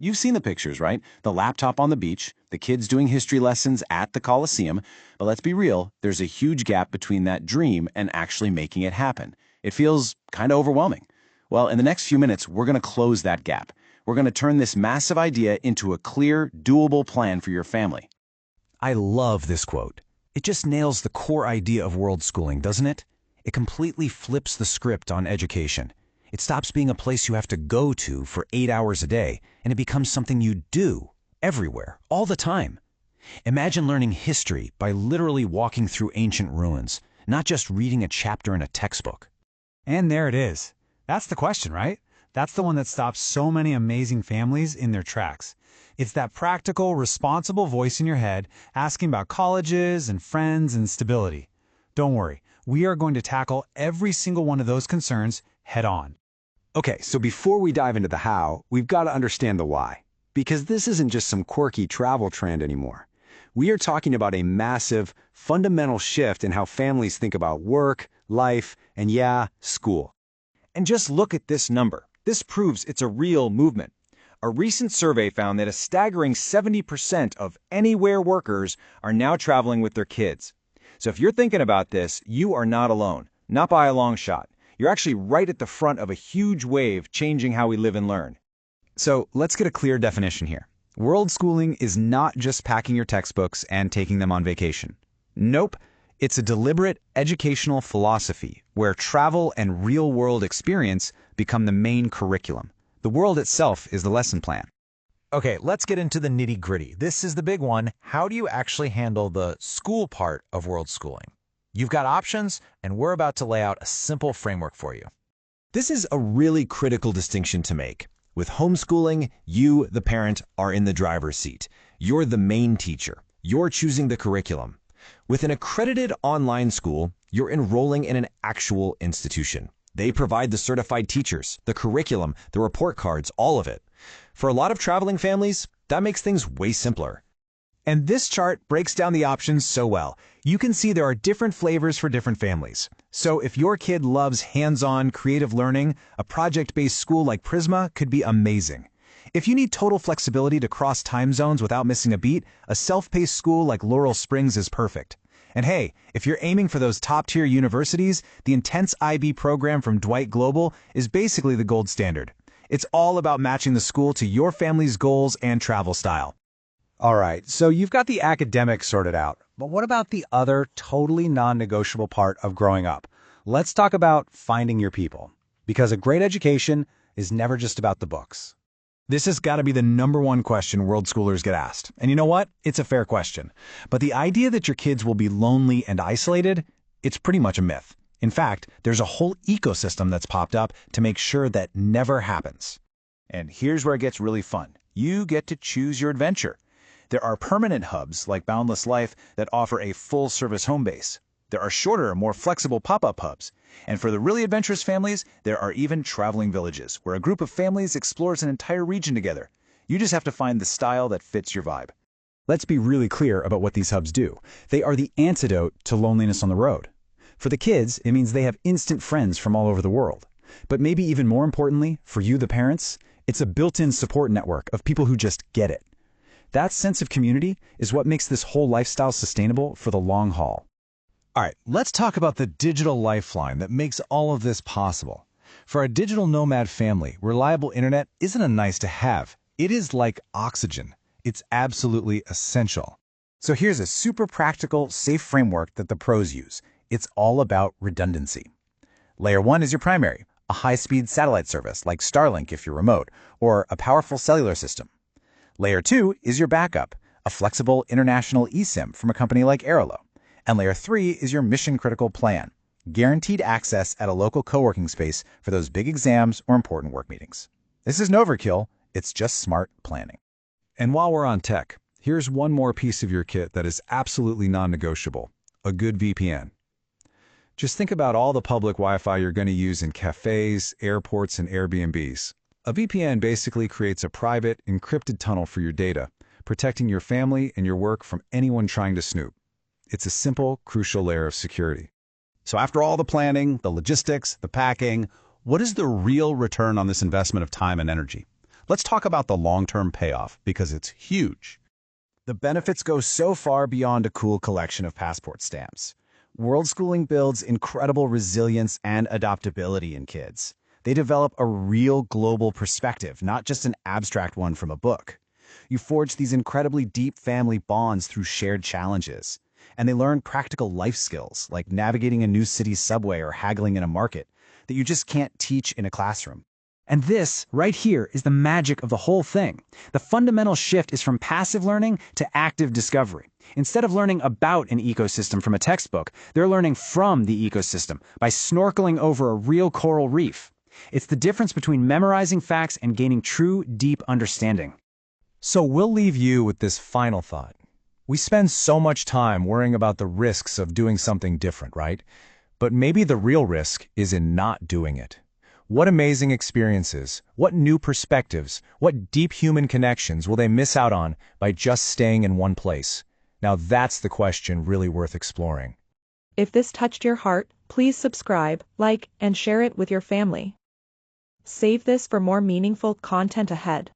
You've seen the pictures, right? The laptop on the beach, the kids doing history lessons at the Coliseum. But let's be real, there's a huge gap between that dream and actually making it happen. It feels kind of overwhelming. Well, in the next few minutes, we're going to close that gap. We're going to turn this massive idea into a clear, doable plan for your family. I love this quote. It just nails the core idea of world schooling, doesn't it? It completely flips the script on education. It stops being a place you have to go to for 8 hours a day, and it becomes something you do, everywhere, all the time. Imagine learning history by literally walking through ancient ruins, not just reading a chapter in a textbook. And there it is. That's the question, right? That's the one that stops so many amazing families in their tracks. It's that practical, responsible voice in your head asking about colleges and friends and stability. Don't worry, we are going to tackle every single one of those concerns head on. Okay, so before we dive into the how, we've got to understand the why. Because this isn't just some quirky travel trend anymore. We are talking about a massive, fundamental shift in how families think about work, life, and school. And just look at this number. This proves it's a real movement. A recent survey found that a staggering 70% of anywhere workers are now traveling with their kids. So if you're thinking about this, you are not alone, not by a long shot. You're actually right at the front of a huge wave changing how we live and learn. So let's get a clear definition here. World schooling is not just packing your textbooks and taking them on vacation. Nope. It's a deliberate educational philosophy where travel and real-world experience become the main curriculum. The world itself is the lesson plan. Okay, let's get into the nitty-gritty. This is the big one. How do you actually handle the school part of world schooling? You've got options, and we're about to lay out a simple framework for you. This is a really critical distinction to make. With homeschooling, you, the parent, are in the driver's seat. You're the main teacher. You're choosing the curriculum. With an accredited online school, you're enrolling in an actual institution. They provide the certified teachers, the curriculum, the report cards, all of it. For a lot of traveling families, that makes things way simpler. And this chart breaks down the options so well. You can see there are different flavors for different families. So if your kid loves hands-on creative learning, a project-based school like Prisma could be amazing. If you need total flexibility to cross time zones without missing a beat, a self-paced school like Laurel Springs is perfect. And hey, if you're aiming for those top-tier universities, the Intense IB program from Dwight Global is basically the gold standard. It's all about matching the school to your family's goals and travel style. All right, so you've got the academics sorted out, but what about the other totally non-negotiable part of growing up? Let's talk about finding your people. Because a great education is never just about the books. This has got to be the #1 question world schoolers get asked. And you know what? It's a fair question. But the idea that your kids will be lonely and isolated, it's pretty much a myth. In fact, there's a whole ecosystem that's popped up to make sure that never happens. And here's where it gets really fun. You get to choose your adventure. There are permanent hubs like Boundless Life that offer a full-service home base. There are shorter, more flexible pop-up hubs. And for the really adventurous families, there are even traveling villages, where a group of families explores an entire region together. You just have to find the style that fits your vibe. Let's be really clear about what these hubs do. They are the antidote to loneliness on the road. For the kids, it means they have instant friends from all over the world. But maybe even more importantly, for you, the parents, it's a built-in support network of people who just get it. That sense of community is what makes this whole lifestyle sustainable for the long haul. All right, let's talk about the digital lifeline that makes all of this possible. For a digital nomad family, reliable internet isn't a nice to have. It is like oxygen. It's absolutely essential. So here's a super practical, safe framework that the pros use. It's all about redundancy. Layer 1 is your primary, a high-speed satellite service like Starlink if you're remote, or a powerful cellular system. Layer 2 is your backup, a flexible international eSIM from a company like Airalo. And Layer 3 is your mission-critical plan, guaranteed access at a local co-working space for those big exams or important work meetings. This isn't overkill, it's just smart planning. And while we're on tech, here's one more piece of your kit that is absolutely non-negotiable: a good VPN. Just think about all the public Wi-Fi you're going to use in cafes, airports, and Airbnbs. A VPN basically creates a private, encrypted tunnel for your data, protecting your family and your work from anyone trying to snoop. It's a simple, crucial layer of security. So after all the planning, the logistics, the packing, what is the real return on this investment of time and energy? Let's talk about the long-term payoff, because it's huge. The benefits go so far beyond a cool collection of passport stamps. World schooling builds incredible resilience and adaptability in kids. They develop a real global perspective, not just an abstract one from a book. You forge these incredibly deep family bonds through shared challenges. And they learn practical life skills, like navigating a new city's subway or haggling in a market, that you just can't teach in a classroom. And this, right here, is the magic of the whole thing. The fundamental shift is from passive learning to active discovery. Instead of learning about an ecosystem from a textbook, they're learning from the ecosystem by snorkeling over a real coral reef. It's the difference between memorizing facts and gaining true, deep understanding. So we'll leave you with this final thought. We spend so much time worrying about the risks of doing something different, right? But maybe the real risk is in not doing it. What amazing experiences, what new perspectives, what deep human connections will they miss out on by just staying in one place? Now that's the question really worth exploring. If this touched your heart, please subscribe, like, and share it with your family. Save this for more meaningful content ahead.